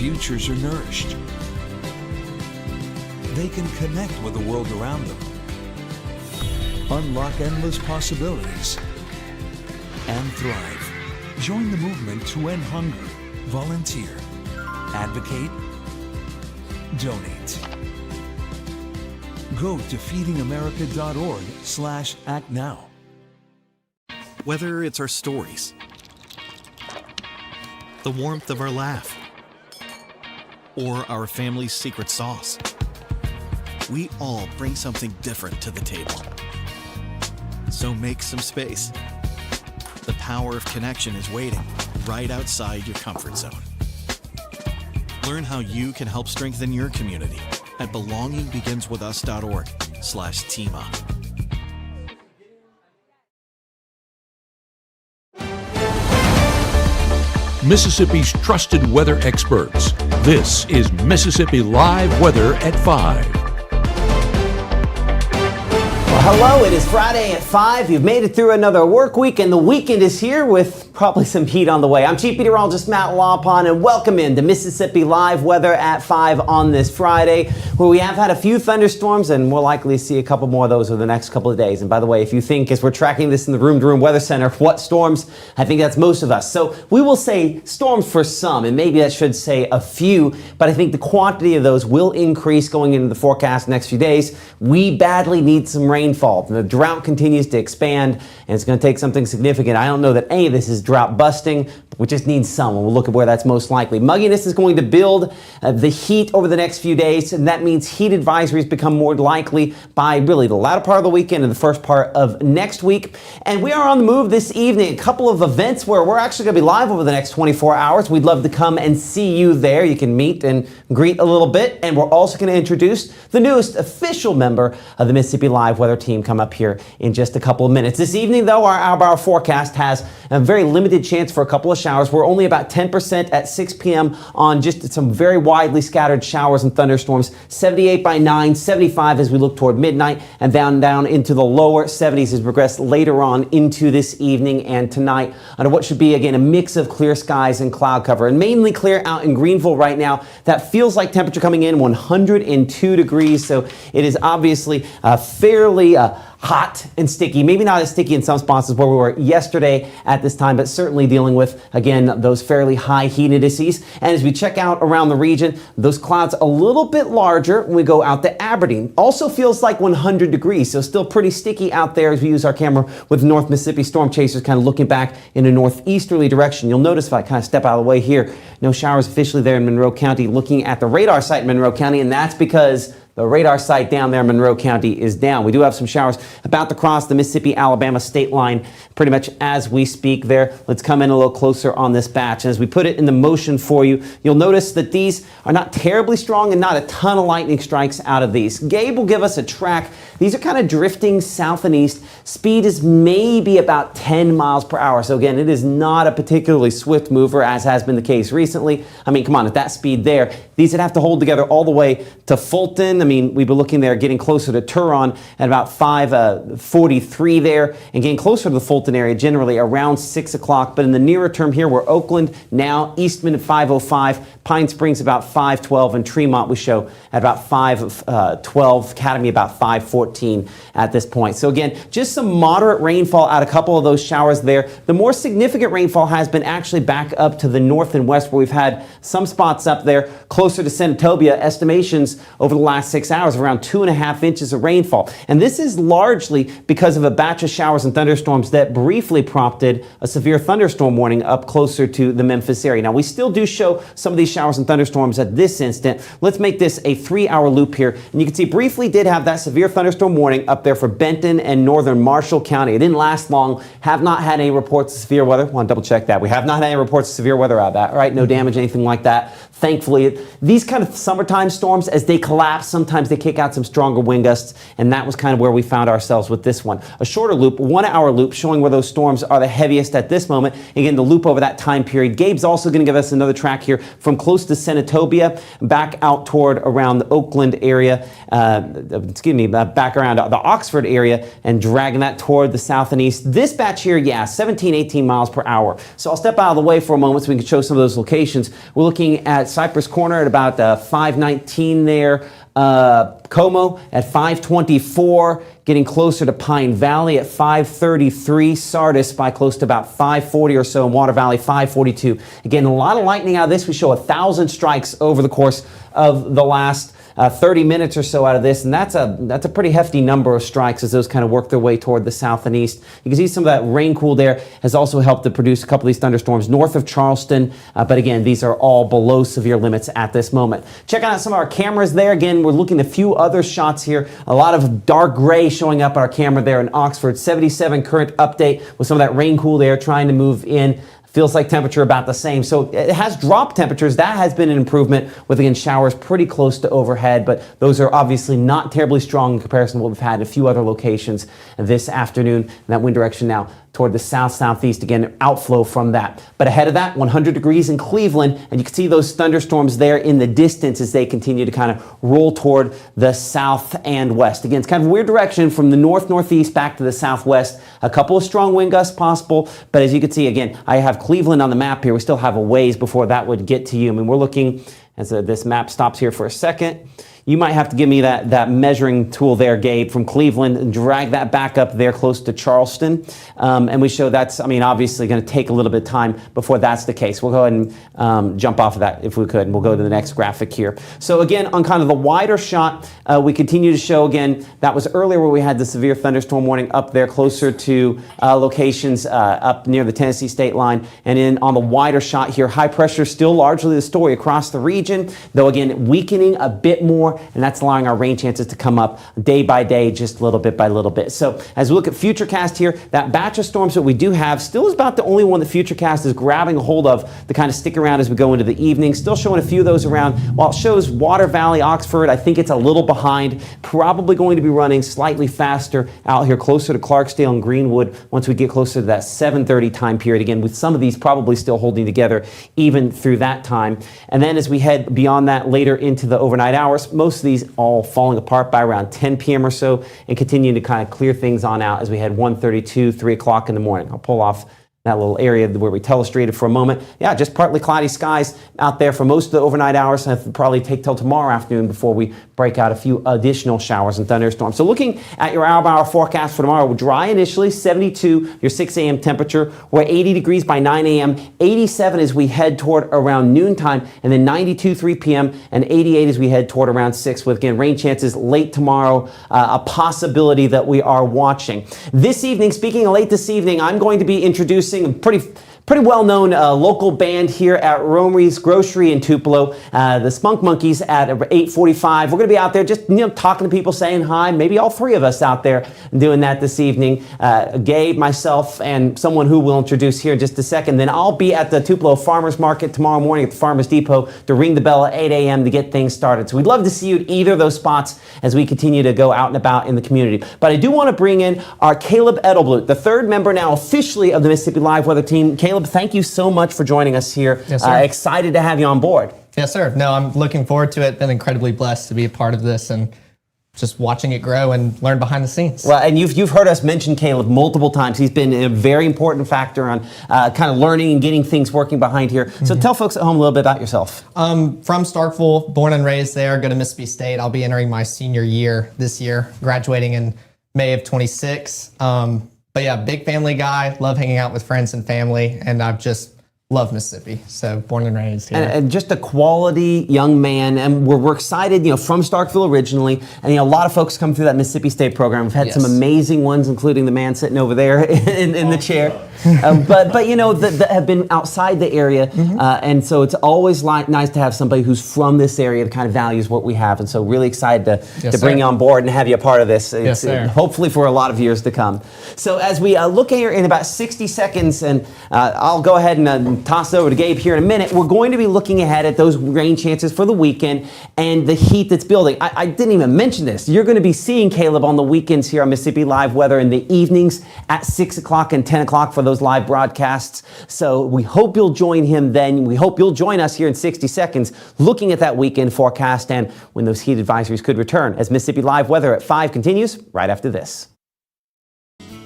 futures are nourished. They can connect with the world around them, unlock endless possibilities, and thrive. Join the movement to end hunger. Volunteer. Advocate. Donate. Go to feedingamerica.org/actnow. Whether it's our stories, the warmth of our laugh, or our family's secret sauce, we all bring something different to the table. So make some space. The power of connection is waiting right outside your comfort zone. Learn how you can help strengthen your community at belongingbeginswithus.org/teamup. Mississippi's trusted weather experts. This is Mississippi Live Weather at 5. Well, hello, it is Friday at 5. You've made it through another work week, and the weekend is here with probably some heat on the way. I'm Chief Meteorologist Matt Lawpon, and welcome in to Mississippi Live Weather at 5 on this Friday, where we have had a few thunderstorms, and we'll likely see a couple more of those over the next couple of days. And by the way, if you think, as we're tracking this in the Room to Room Weather Center, what storms, I think that's most of us. So we will say storms for some, and maybe that should say a few, but I think the quantity of those will increase going into the forecast next few days. We badly need some rainfall. The drought continues to expand, and it's going to take something significant. I don't know that any of this is drought busting, but we just need some, and we'll look at where that's most likely. Mugginess is going to build the heat over the next few days, and that means heat advisories become more likely by really the latter part of the weekend and the first part of next week. And we are on the move this evening. A couple of events where we're actually going to be live over the next 24 hours. We'd love to come and see you there. You can meet and greet a little bit, and we're also going to introduce the newest official member of the Mississippi Live Weather team come up here in just a couple of minutes. This evening, though, our hour forecast has a very limited chance for a couple of showers. We're only about 10% at 6 p.m. on just some very widely scattered showers and thunderstorms. 78 by 9, 75 as we look toward midnight, and down into the lower 70s as we progress later on into this evening and tonight under what should be, again, a mix of clear skies and cloud cover. And mainly clear out in Greenville right now. That feels like temperature coming in 102 degrees, so it is obviously fairly hot and sticky. Maybe not as sticky in some spots as where we were yesterday at this time, but certainly dealing with, again, those fairly high heat indices. And as we check out around the region, those clouds a little bit larger when we go out to Aberdeen. Also feels like 100 degrees, so still pretty sticky out there as we use our camera with North Mississippi storm chasers kind of looking back in a northeasterly direction. You'll notice if I kind of step out of the way here, no showers officially there in Monroe County, looking at the radar site in Monroe County, and that's because the radar site down there in Monroe County is down. We do have some showers about to cross the Mississippi-Alabama state line pretty much as we speak there. Let's come in a little closer on this batch. And as we put it in the motion for you, you'll notice that these are not terribly strong and not a ton of lightning strikes out of these. Gabe will give us a track. These are kind of drifting south and east. Speed is maybe about 10 miles per hour. So again, it is not a particularly swift mover, as has been the case recently. I mean, come on, at that speed there, these would have to hold together all the way to Fulton. I mean, we'd be looking there getting closer to Turon at about 5:43 there, and getting closer to the Fulton area generally around 6 o'clock. But in the nearer term here, we're Oakland now, Eastman at 5:05, Pine Springs about 5:12, and Tremont we show at about 5:12, Academy about 5:14 at this point. So again, just some moderate rainfall out a couple of those showers there. The more significant rainfall has been actually back up to the north and west, where we've had some spots up there closer to Senatobia. Estimations over the last 6 hours of around 2.5 inches of rainfall. And this is largely because of a batch of showers and thunderstorms that briefly prompted a severe thunderstorm warning up closer to the Memphis area. Now, we still do show some of these showers and thunderstorms at this instant. Let's make this a 3-hour loop here. And you can see briefly did have that severe thunderstorm warning up there for Benton and northern Marshall County. It didn't last long. Have not had any reports of severe weather. Want to double check that. We have not had any reports of severe weather out of that, right? No damage, anything like that. Thankfully, these kind of summertime storms, as they collapse, sometimes they kick out some stronger wind gusts, and that was kind of where we found ourselves with this one. A shorter loop, 1 hour loop, showing where those storms are the heaviest at this moment. Again, the loop over that time period. Gabe's also going to give us another track here from close to Senatobia back out toward around the Oakland area, back around the Oxford area, and dragging that toward the south and east. This batch here, yeah, 17, 18 miles per hour. So I'll step out of the way for a moment so we can show some of those locations. We're looking at Cypress Corner at about 519 there. Como at 524, getting closer to Pine Valley at 533, Sardis by close to about 540 or so, in Water Valley 542. Again, a lot of lightning out of this. We show 1,000 strikes over the course of the last 30 minutes or so out of this, and that's a pretty hefty number of strikes as those kind of work their way toward the south and east. You can see some of that rain cool there has also helped to produce a couple of these thunderstorms north of Charleston, but again, these are all below severe limits at this moment. Check out some of our cameras there. Again, we're looking at a few other shots here. A lot of dark gray showing up on our camera there in Oxford. 77 current update with some of that rain cool there trying to move in. Feels like temperature about the same. So it has dropped temperatures. That has been an improvement with, again, showers pretty close to overhead, but those are obviously not terribly strong in comparison to what we've had in a few other locations this afternoon. And that wind direction now toward the south-southeast, again, outflow from that. But ahead of that, 100 degrees in Cleveland, and you can see those thunderstorms there in the distance as they continue to kind of roll toward the south and west. Again, it's kind of a weird direction from the north-northeast back to the southwest. A couple of strong wind gusts possible, but as you can see, again, I have Cleveland on the map here. We still have a ways before that would get to you. I mean, we're looking, as this map stops here for a second, you might have to give me that measuring tool there, Gabe, from Cleveland, and drag that back up there close to Charleston. And we show that's, I mean, obviously going to take a little bit of time before that's the case. We'll go ahead and jump off of that if we could, and we'll go to the next graphic here. So again, on kind of the wider shot, we continue to show, again, that was earlier where we had the severe thunderstorm warning up there closer to locations up near the Tennessee state line. And in on the wider shot here, high pressure still largely the story across the region, though again, weakening a bit more, and that's allowing our rain chances to come up day by day, just little bit by little bit. So as we look at Futurecast here, that batch of storms that we do have still is about the only one that Futurecast is grabbing a hold of to kind of stick around as we go into the evening. Still showing a few of those around. While it shows Water Valley, Oxford, I think it's a little behind. Probably going to be running slightly faster out here closer to Clarksdale and Greenwood once we get closer to that 7:30 time period. Again, with some of these probably still holding together even through that time. And then as we head beyond that later into the overnight hours, most of these all falling apart by around 10 p.m. or so and continuing to kind of clear things on out as we head 1:32, 3 o'clock in the morning. I'll pull off that little area where we telestrated for a moment. Yeah, just partly cloudy skies out there for most of the overnight hours. It'll probably take till tomorrow afternoon before we break out a few additional showers and thunderstorms. So looking at your hour-by-hour forecast for tomorrow, we're dry initially, 72, your 6 a.m. temperature. We're 80 degrees by 9 a.m., 87 as we head toward around noontime, and then 92, 3 p.m., and 88 as we head toward around 6, with, again, rain chances late tomorrow, a possibility that we are watching. This evening, speaking of late this evening, I'm going to be introducing a pretty well-known local band here at Romery's Grocery in Tupelo, the Spunk Monkeys at 8:45. We're going to be out there just talking to people, saying hi. Maybe all three of us out there doing that this evening. Gabe, myself, and someone who we'll introduce here in just a second. Then I'll be at the Tupelo Farmers Market tomorrow morning at the Farmers Depot to ring the bell at 8 a.m. to get things started. So we'd love to see you at either of those spots as we continue to go out and about in the community. But I do want to bring in our Caleb Edelblut, the third member now officially of the Mississippi Live Weather Team. Caleb, thank you so much for joining us here. Yes, sir. Excited to have you on board. Yes, sir. No, I'm looking forward to it. Been incredibly blessed to be a part of this and just watching it grow and learn behind the scenes. Well, and you've heard us mention Caleb multiple times. He's been a very important factor on kind of learning and getting things working behind here. So tell folks at home a little bit about yourself. From Starkville, born and raised there, go to Mississippi State. I'll be entering my senior year this year, graduating in May of 26. But yeah, big family guy, love hanging out with friends and family, and I've just love Mississippi. So born and raised here. And just a quality young man, and we're excited, from Starkville originally, and a lot of folks come through that Mississippi State program. We've had some amazing ones, including the man sitting over there in the chair. But that have been outside the area, and so it's always nice to have somebody who's from this area that kind of values what we have, and so really excited to bring you on board and have you a part of this. Hopefully for a lot of years to come. So as we look here in about 60 seconds, and I'll go ahead and toss it over to Gabe here in a minute. We're going to be looking ahead at those rain chances for the weekend and the heat that's building. I didn't even mention this. You're going to be seeing Caleb on the weekends here on Mississippi Live Weather in the evenings at 6 o'clock and 10 o'clock for those live broadcasts. So we hope you'll join him then. We hope you'll join us here in 60 seconds looking at that weekend forecast and when those heat advisories could return as Mississippi Live Weather at 5 continues right after this.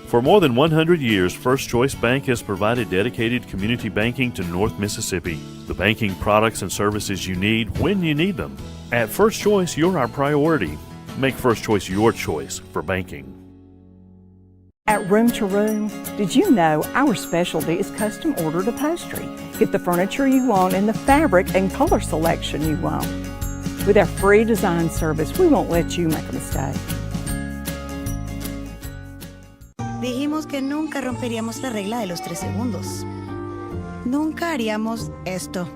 For more than 100 years, First Choice Bank has provided dedicated community banking to North Mississippi. The banking products and services you need when you need them. At First Choice, you're our priority. Make First Choice your choice for banking. At Room to Room, did you know our specialty is custom ordered upholstery? Get the furniture you want in the fabric and color selection you want. With our free design service, we won't let you make a mistake. Dijimos que nunca romperíamos la regla de los 3 segundos. Nunca haríamos esto.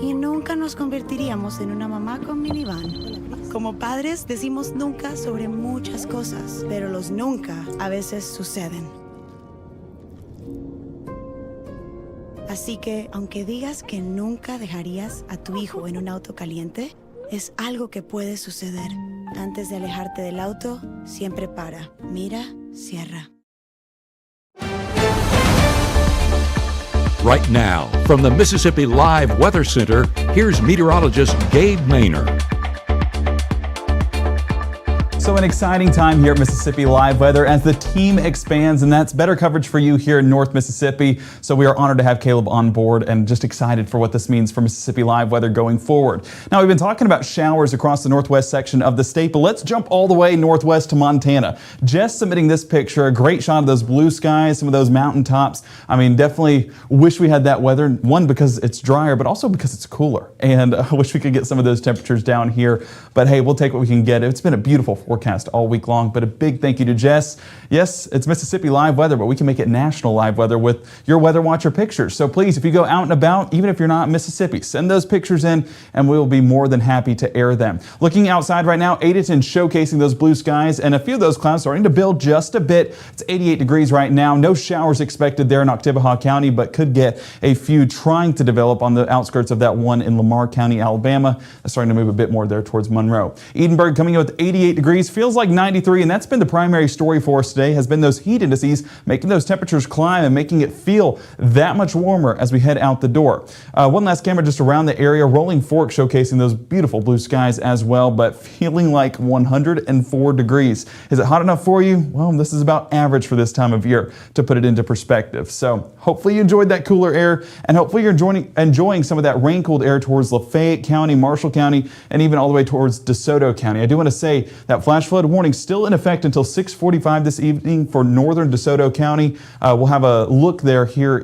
Y nunca nos convertiríamos en una mamá con minivan. Como padres decimos nunca sobre muchas cosas, pero los nunca a veces suceden. Así que, aunque digas que nunca dejarías a tu hijo en un auto caliente, es algo que puede suceder. Antes de alejarte del auto, siempre para, mira, cierra. Right now, from the Mississippi Live Weather Center, here's meteorologist Gabe Maynard. So an exciting time here at Mississippi Live Weather as the team expands, and that's better coverage for you here in North Mississippi. So we are honored to have Caleb on board and just excited for what this means for Mississippi Live Weather going forward. Now, we've been talking about showers across the northwest section of the state, but let's jump all the way northwest to Montana. Jess submitting this picture, a great shot of those blue skies, some of those mountaintops. I mean, definitely wish we had that weather. One, because it's drier, but also because it's cooler. And I wish we could get some of those temperatures down here. But hey, we'll take what we can get. It's been a beautiful forecast all week long, but a big thank you to Jess. Yes, it's Mississippi Live Weather, but we can make it national live weather with your Weather Watcher pictures. So please, if you go out and about, even if you're not in Mississippi, send those pictures in and we will be more than happy to air them. Looking outside right now, Adenton showcasing those blue skies and a few of those clouds starting to build just a bit. It's 88 degrees right now. No showers expected there in Oktibbeha County, but could get a few trying to develop on the outskirts of that one in Lamar County, Alabama. That's starting to move a bit more there towards Monroe. Edinburgh coming in with 88 degrees, feels like 93, and that's been the primary story for us today, has been those heat indices making those temperatures climb and making it feel that much warmer as we head out the door. One last camera just around the area, Rolling Fork showcasing those beautiful blue skies as well, but feeling like 104 degrees. Is it hot enough for you? Well, this is about average for this time of year to put it into perspective. So hopefully you enjoyed that cooler air, and hopefully you're enjoying some of that rain-cooled air towards Lafayette County, Marshall County, and even all the way towards DeSoto County. I do want to say that flash flood warning still in effect until 6:45 this evening for northern DeSoto County. We'll have a look there here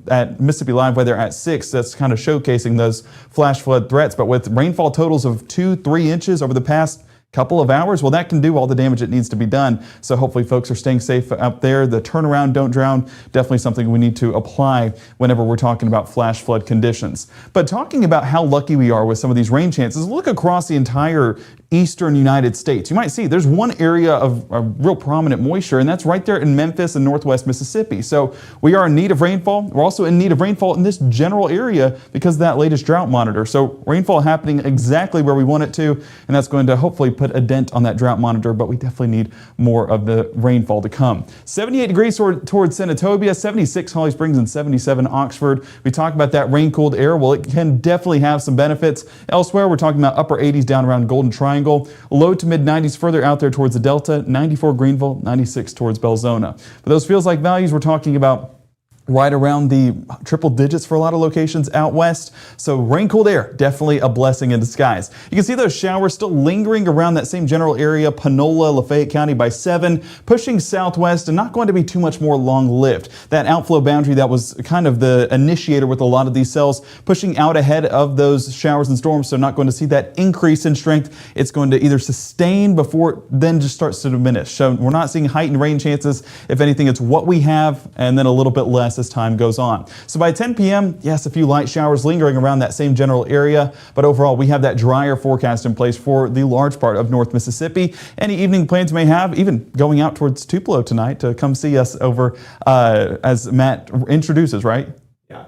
at Mississippi Live Weather at 6. That's kind of showcasing those flash flood threats. But with rainfall totals of 2-3 inches over the past couple of hours, well, that can do all the damage that needs to be done. So hopefully folks are staying safe out there. The turnaround, don't drown, definitely something we need to apply whenever we're talking about flash flood conditions. But talking about how lucky we are with some of these rain chances, look across the entire eastern United States. You might see there's one area of real prominent moisture, and that's right there in Memphis and northwest Mississippi. So we are in need of rainfall. We're also in need of rainfall in this general area because of that latest drought monitor. So rainfall happening exactly where we want it to, and that's going to hopefully put a dent on that drought monitor, but we definitely need more of the rainfall to come. 78 degrees towards Senatobia, 76 Holly Springs, and 77 Oxford. We talked about that rain-cooled air. Well, it can definitely have some benefits. Elsewhere, we're talking about upper 80s down around Golden Triangle, low to mid 90s further out there towards the Delta, 94 Greenville, 96 towards Belzona. But those feels like values, we're talking about right around the triple digits for a lot of locations out west. So rain-cooled air, definitely a blessing in disguise. You can see those showers still lingering around that same general area, Panola, Lafayette County by 7, pushing southwest and not going to be too much more long-lived. That outflow boundary that was kind of the initiator with a lot of these cells pushing out ahead of those showers and storms, so not going to see that increase in strength. It's going to either sustain before it then just starts to diminish. So we're not seeing heightened rain chances. If anything, it's what we have and then a little bit less as time goes on. So by 10 p.m., yes, a few light showers lingering around that same general area, but overall we have that drier forecast in place for the large part of North Mississippi. Any evening plans may have, even going out towards Tupelo tonight to come see us over as Matt introduces, right?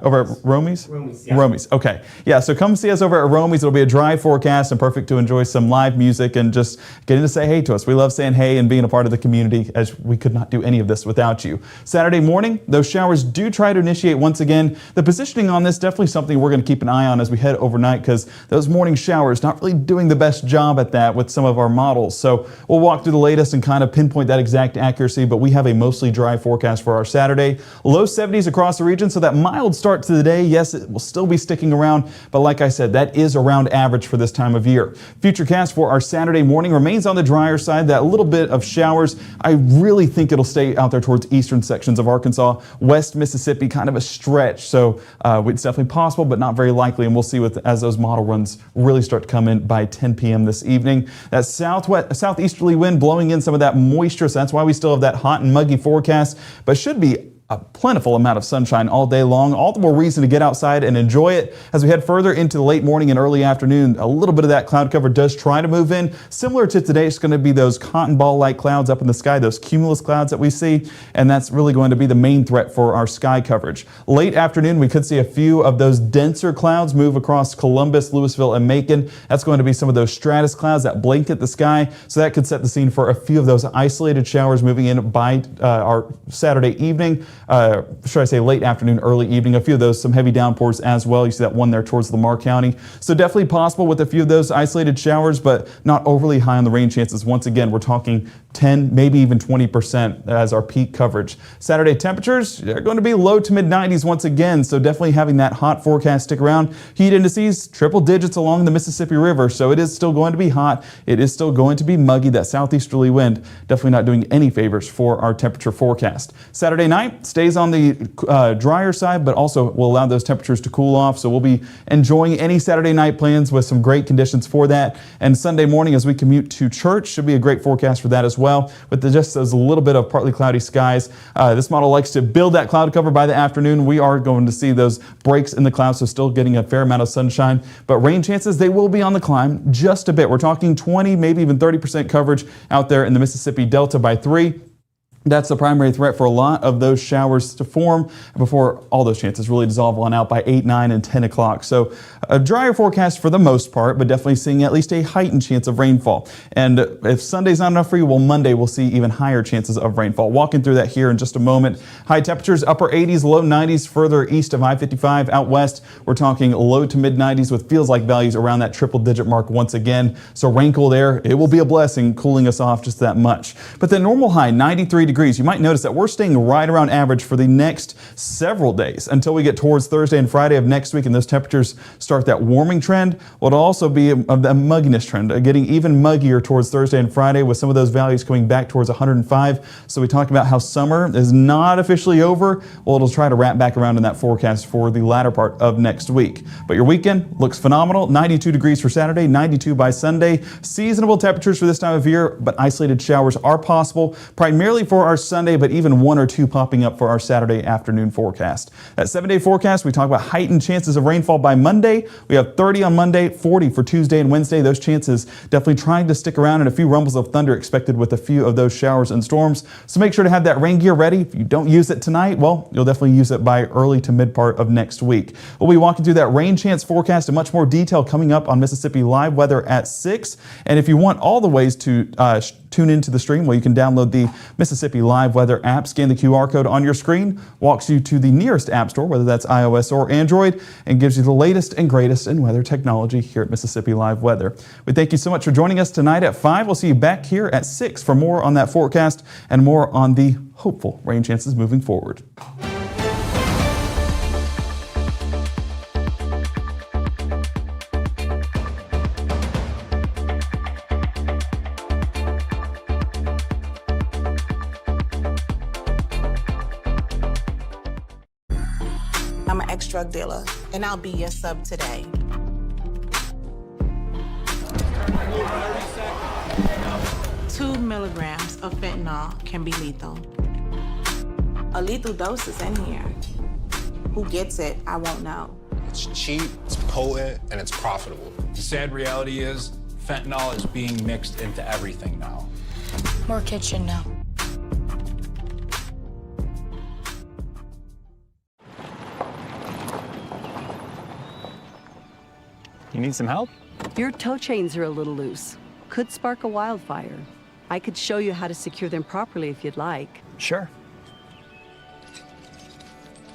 Over at Romy's? Romy's, yeah. Romy's, okay. Yeah, so come see us over at Romy's. It'll be a dry forecast and perfect to enjoy some live music and just getting to say hey to us. We love saying hey and being a part of the community, as we could not do any of this without you. Saturday morning, those showers do try to initiate once again. The positioning on this, definitely something we're going to keep an eye on as we head overnight, because those morning showers not really doing the best job at that with some of our models. So we'll walk through the latest and kind of pinpoint that exact accuracy, but we have a mostly dry forecast for our Saturday. Low 70s across the region, so that mild start to the day, yes, it will still be sticking around, but like I said, that is around average for this time of year. Futurecast for our Saturday morning remains on the drier side, that little bit of showers. I really think it'll stay out there towards eastern sections of Arkansas. West Mississippi, kind of a stretch, so it's definitely possible, but not very likely, and we'll see as those model runs really start to come in by 10 p.m. this evening. That southeasterly wind blowing in some of that moisture, so that's why we still have that hot and muggy forecast, but should be a plentiful amount of sunshine all day long. All the more reason to get outside and enjoy it. As we head further into the late morning and early afternoon, a little bit of that cloud cover does try to move in. Similar to today, it's going to be those cotton ball-like clouds up in the sky, those cumulus clouds that we see, and that's really going to be the main threat for our sky coverage. Late afternoon, we could see a few of those denser clouds move across Columbus, Louisville, and Macon. That's going to be some of those stratus clouds that blanket the sky, so that could set the scene for a few of those isolated showers moving in by our Saturday evening. Should I say late afternoon, early evening, a few of those, some heavy downpours as well. You see that one there towards Lamar County. So definitely possible with a few of those isolated showers, but not overly high on the rain chances. Once again, we're talking 10, maybe even 20% as our peak coverage. Saturday temperatures are going to be low to mid 90s once again, so definitely having that hot forecast stick around. Heat indices, triple digits along the Mississippi River, so it is still going to be hot. It is still going to be muggy. That southeasterly wind definitely not doing any favors for our temperature forecast. Saturday night stays on the drier side, but also will allow those temperatures to cool off, so we'll be enjoying any Saturday night plans with some great conditions for that. And Sunday morning as we commute to church should be a great forecast for that as well, with just those a little bit of partly cloudy skies. This model likes to build that cloud cover by the afternoon. We are going to see those breaks in the clouds, so still getting a fair amount of sunshine, but rain chances, they will be on the climb just a bit. We're talking 20, maybe even 30% coverage out there in the Mississippi Delta by 3. That's the primary threat for a lot of those showers to form before all those chances really dissolve on out by 8, 9, and 10 o'clock. So a drier forecast for the most part, but definitely seeing at least a heightened chance of rainfall. And if Sunday's not enough for you, well, Monday we'll see even higher chances of rainfall. Walking through that here in just a moment. High temperatures, upper 80s, low 90s further east of I-55. Out west, we're talking low to mid 90s with feels-like values around that triple-digit mark once again. So rain cool there, it will be a blessing, cooling us off just that much. But the normal high, 93 degrees. You might notice that we're staying right around average for the next several days until we get towards Thursday and Friday of next week, and those temperatures start that warming trend. Will it also be a mugginess trend, getting even muggier towards Thursday and Friday with some of those values coming back towards 105. So we talk about how summer is not officially over. Well, it'll try to wrap back around in that forecast for the latter part of next week. But your weekend looks phenomenal. 92 degrees for Saturday, 92 by Sunday. Seasonable temperatures for this time of year, but isolated showers are possible, primarily for our Sunday, but even 1 or 2 popping up for our Saturday afternoon forecast. That 7-day forecast, we talk about heightened chances of rainfall by Monday. We have 30 on Monday, 40 for Tuesday and Wednesday. Those chances definitely trying to stick around, and a few rumbles of thunder expected with a few of those showers and storms. So make sure to have that rain gear ready. If you don't use it tonight, well, you'll definitely use it by early to mid part of next week. We'll be walking through that rain chance forecast in much more detail coming up on Mississippi Live Weather at 6. And if you want all the ways to tune into the stream, well, you can download the Mississippi Live Weather app, scan the QR code on your screen, walks you to the nearest app store, whether that's iOS or Android, and gives you the latest and greatest in weather technology here at Mississippi Live Weather. We thank you so much for joining us tonight at 5. We'll see you back here at 6 for more on that forecast and more on the hopeful rain chances moving forward. I'm an ex-drug dealer, and I'll be your sub today. Two milligrams of fentanyl can be lethal. A lethal dose is in here. Who gets it, I won't know. It's cheap, it's potent, and it's profitable. The sad reality is, fentanyl is being mixed into everything now. More kitchen now. You need some help? Your tow chains are a little loose. Could spark a wildfire. I could show you how to secure them properly if you'd like. Sure.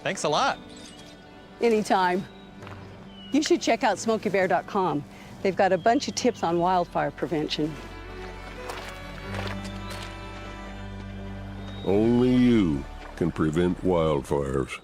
Thanks a lot. Anytime. You should check out SmokeyBear.com. They've got a bunch of tips on wildfire prevention. Only you can prevent wildfires.